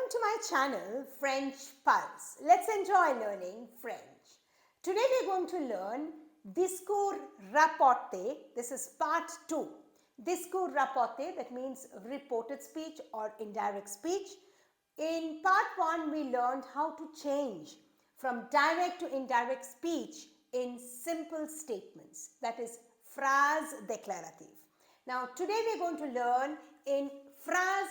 Welcome to my channel French Pulse. Let's enjoy learning French. Today we're going to learn Discours, rapporte. This is part 2. Discours, rapporte, that means reported speech or indirect speech. In part 1 we learned how to change from direct to indirect speech in simple statements, that is phrase déclarative. Now today we're going to learn in phrase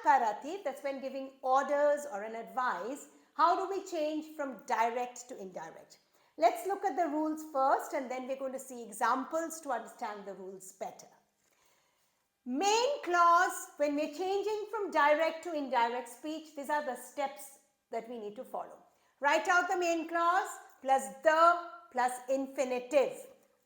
imperative, that's when giving orders or an advice, how do we change from direct to indirect. Let's look at the rules first and then we're going to see examples to understand the rules better. Main clause, when we're changing from direct to indirect speech, these are the steps that we need to follow. Write out the main clause plus the plus infinitive,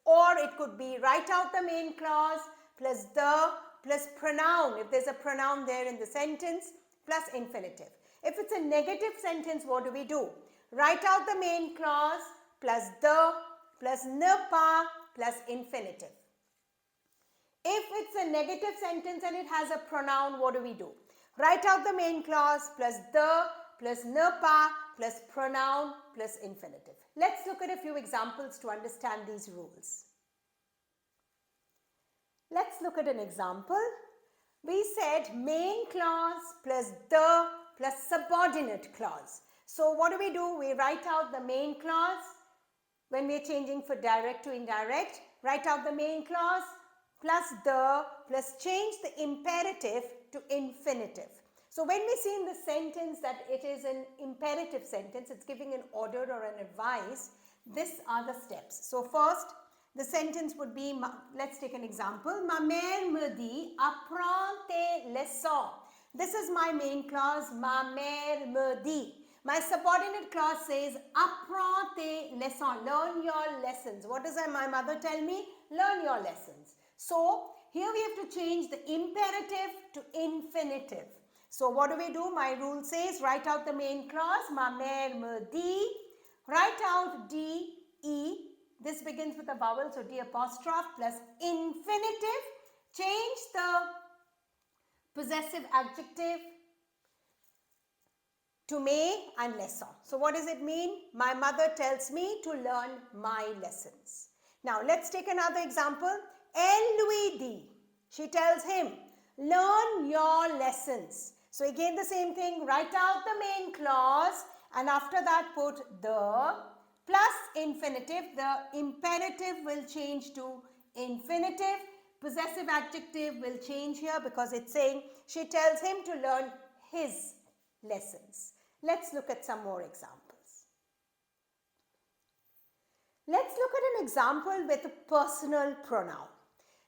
or it could be write out the main clause plus the plus pronoun, if there's a pronoun there in the sentence, plus infinitive. If it's a negative sentence, what do we do? Write out the main clause plus the plus ne pas plus infinitive. If it's a negative sentence and it has a pronoun, what do we do? Write out the main clause plus the plus ne pas plus pronoun plus infinitive. Let's look at a few examples to understand these rules. Let's look at an example. We said main clause plus the plus subordinate clause. So what do? We write out the main clause when we are changing for direct to indirect. Write out the main clause plus the plus change the imperative to infinitive. So when we see in the sentence that it is an imperative sentence, it's giving an order or an advice, these are the steps. So first, the sentence would be, let's take an example. Ma mère me dit, apprends tes leçons. This is my main clause, ma mère me dit. My subordinate clause says, apprends tes leçons, learn your lessons. What does my mother tell me? Learn your lessons. So, here we have to change the imperative to infinitive. So, what do? My rule says, write out the main clause, ma mère me dit. Write out D, E. This begins with a vowel, so D apostrophe plus infinitive. Change the possessive adjective to me and leçon. So what does it mean? My mother tells me to learn my lessons. Now let's take another example. Elle lui dit. She tells him, learn your lessons. So again the same thing. Write out the main clause and after that put the plus infinitive. The imperative will change to infinitive. Possessive adjective will change here because it's saying she tells him to learn his lessons. Let's look at some more examples. Let's look at an example with a personal pronoun.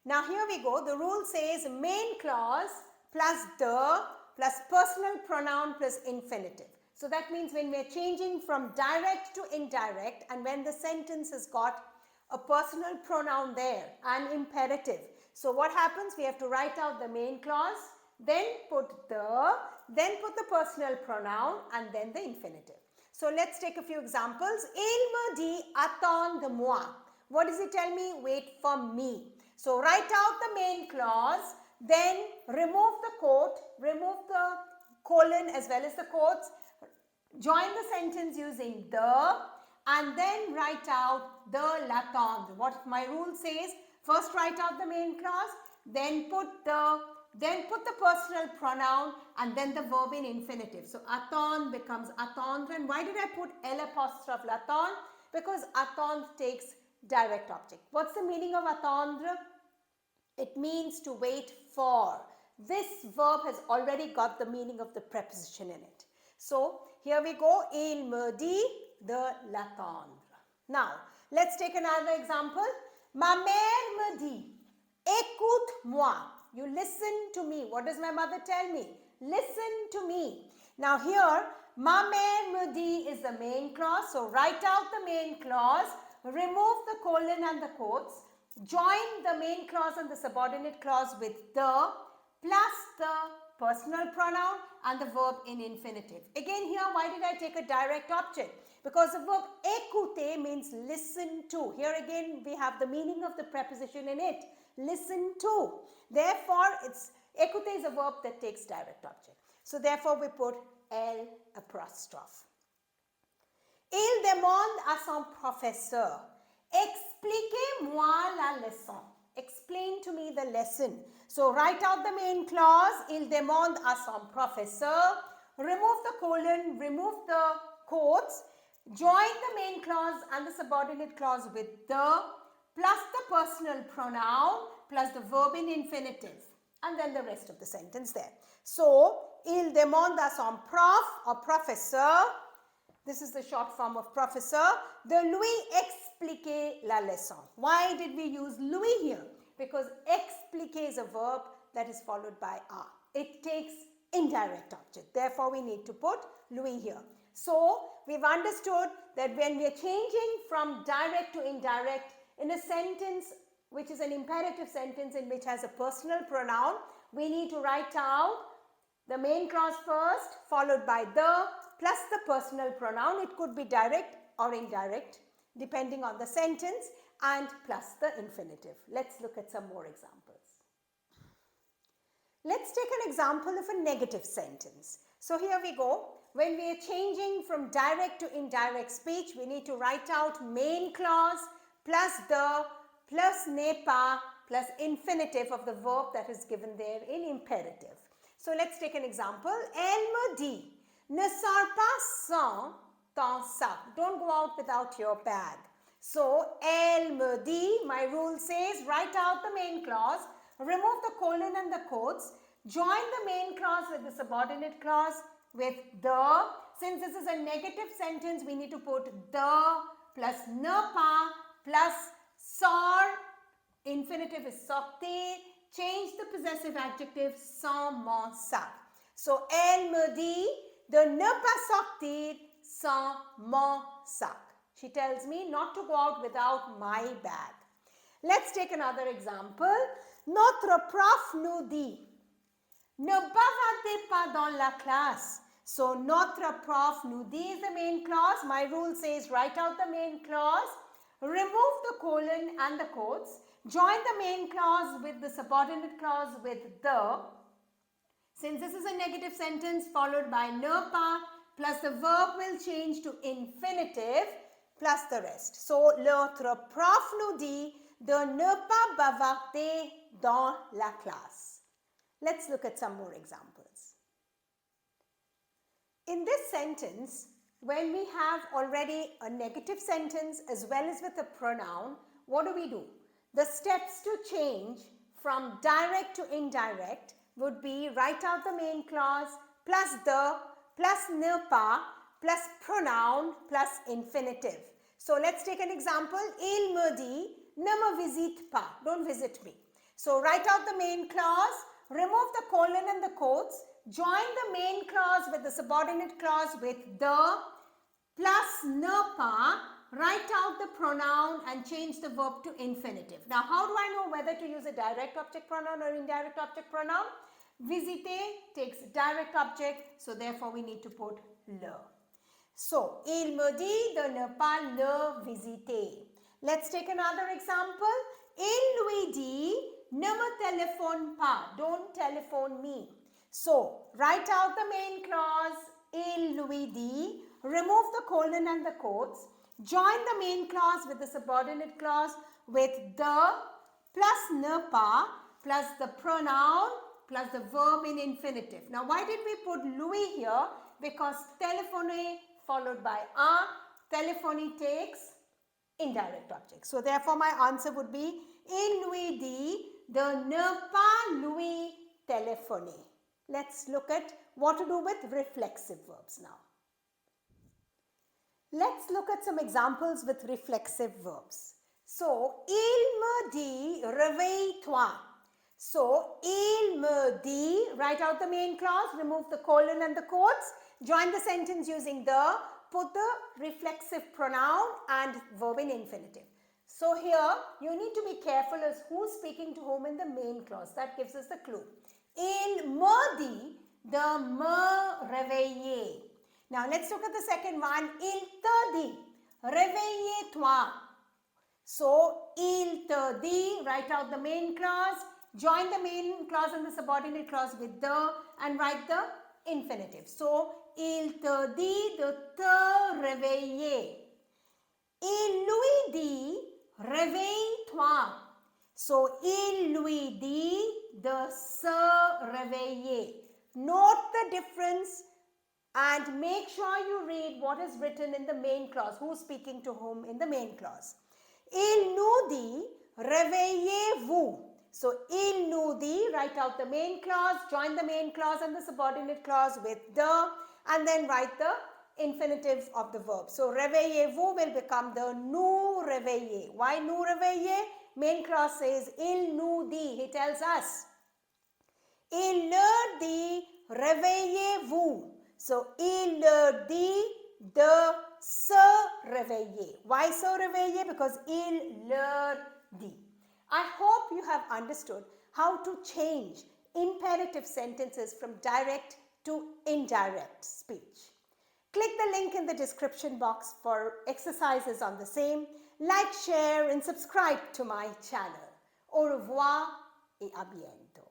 Now here we go. The rule says main clause plus the plus personal pronoun plus infinitive. So that means when we're changing from direct to indirect and when the sentence has got a personal pronoun there and imperative. So what happens? We have to write out the main clause, then put the personal pronoun and then the infinitive. So let's take a few examples. Il me dit attends-moi. What does it tell me? Wait for me. So write out the main clause, then remove the quote, remove the colon as well as the quotes. Join the sentence using the and then write out the l'attendre. What my rule says, first write out the main clause, then put the personal pronoun and then the verb in infinitive. So attendre becomes attendre. And why did I put L apostrophe l'attendre? Because attendre takes direct object. What's the meaning of attendre? It means to wait for. This verb has already got the meaning of the preposition in it. So here we go, il me dit de l'attendre. Now, let's take another example. Ma mère me dit, écoute-moi. You listen to me. What does my mother tell me? Listen to me. Now here, ma mère me dit is the main clause. So write out the main clause, remove the colon and the quotes, join the main clause and the subordinate clause with the plus the personal pronoun and the verb in infinitive. Again here, why did I take a direct object? Because the verb écouter means listen to. Here again, we have the meaning of the preposition in it. Listen to. Therefore, écouter is a verb that takes direct object. So therefore we put L apostrophe. Il demande à son professeur, expliquez-moi la leçon. Explain to me the lesson. So write out the main clause, il demande à son professeur, remove the colon, remove the quotes, join the main clause and the subordinate clause with the, plus the personal pronoun, plus the verb in infinitive, and then the rest of the sentence there. So, il demande à son prof or professeur, this is the short form of professor, de lui expliquer la leçon. Why did we use lui here? Because expliquer is a verb that is followed by a. It takes indirect object. Therefore, we need to put lui here. So, we've understood that when we are changing from direct to indirect in a sentence which is an imperative sentence in which has a personal pronoun, we need to write out the main clause first, followed by the, plus the personal pronoun. It could be direct or indirect depending on the sentence, and plus the infinitive. Let's look at some more examples. Let's take an example of a negative sentence. So here we go. When we are changing from direct to indirect speech, we need to write out main clause plus the plus n'est pas plus infinitive of the verb that is given there in imperative. So let's take an example. Elle me dit, ne sors pas sans ton sac. Don't go out without your bag. So, elle me dit, my rule says, write out the main clause, remove the colon and the quotes, join the main clause with the subordinate clause with the. Since this is a negative sentence, we need to put the plus ne pas plus sort. Infinitive is sortir. Change the possessive adjective sans mon sac. So, elle me dit de ne pas sortir sans mon sac. She tells me not to go out without my bag. Let's take another example. Notre prof nous dit, ne bavardez pas dans la classe. So, notre prof nous dit is the main clause. My rule says write out the main clause, remove the colon and the quotes, join the main clause with the subordinate clause with the. Since this is a negative sentence followed by ne pas, plus the verb will change to infinitive, plus the rest. So, notre prof nous dit de ne pas bavarder dans la classe. Let's look at some more examples. In this sentence, when we have already a negative sentence as well as with a pronoun, what do? The steps to change from direct to indirect would be write out the main clause plus the plus ne pas plus pronoun plus infinitive. So let's take an example. Il me dit, ne me visite pas. Don't visit me. So write out the main clause, remove the colon and the quotes, join the main clause with the subordinate clause with the plus ne pas, write out the pronoun and change the verb to infinitive. Now, how do I know whether to use a direct object pronoun or indirect object pronoun? Visiter takes direct object, so therefore we need to put le. So, il me dit de ne pas le visiter. Let's take another example. Il lui dit, ne me téléphone pas. Don't telephone me. So, write out the main clause, il lui dit, remove the colon and the quotes, join the main clause with the subordinate clause with the plus ne pas plus the pronoun plus the verb in infinitive. Now, why did we put lui here? Because téléphoner followed by a, téléphonie takes indirect object. So, therefore, my answer would be il lui dit de ne pas lui téléphoner. Let's look at what to do with reflexive verbs now. Let's look at some examples with reflexive verbs. So, il me dit, réveille-toi. So, il me dit, write out the main clause, remove the colon and the quotes, join the sentence using the, put the reflexive pronoun and verb in infinitive. So, here you need to be careful as who's speaking to whom in the main clause. That gives us the clue. Il me dit de me réveiller. Now, let's look at the second one. Il te dit, réveille-toi. So, il te dit, write out the main clause, join the main clause and the subordinate clause with the and write the infinitive. So, il te dit de te réveiller. Il lui dit, réveille-toi. So, il lui dit de se réveiller. Note the difference and make sure you read what is written in the main clause. Who's speaking to whom in the main clause? Il nous dit, réveillez-vous. So, il nous dit, write out the main clause, join the main clause and the subordinate clause with the, and then write the infinitive of the verb. So, réveillez-vous will become the nous réveillez. Why nous réveillez? Main clause says, il nous dit, he tells us. Il leur dit, réveillez-vous. So, il leur dit de se réveiller. Why se réveiller? Because il leur dit. I hope you have understood how to change imperative sentences from direct to indirect speech. Click the link in the description box for exercises on the same. Like, share and subscribe to my channel. Au revoir et à bientôt.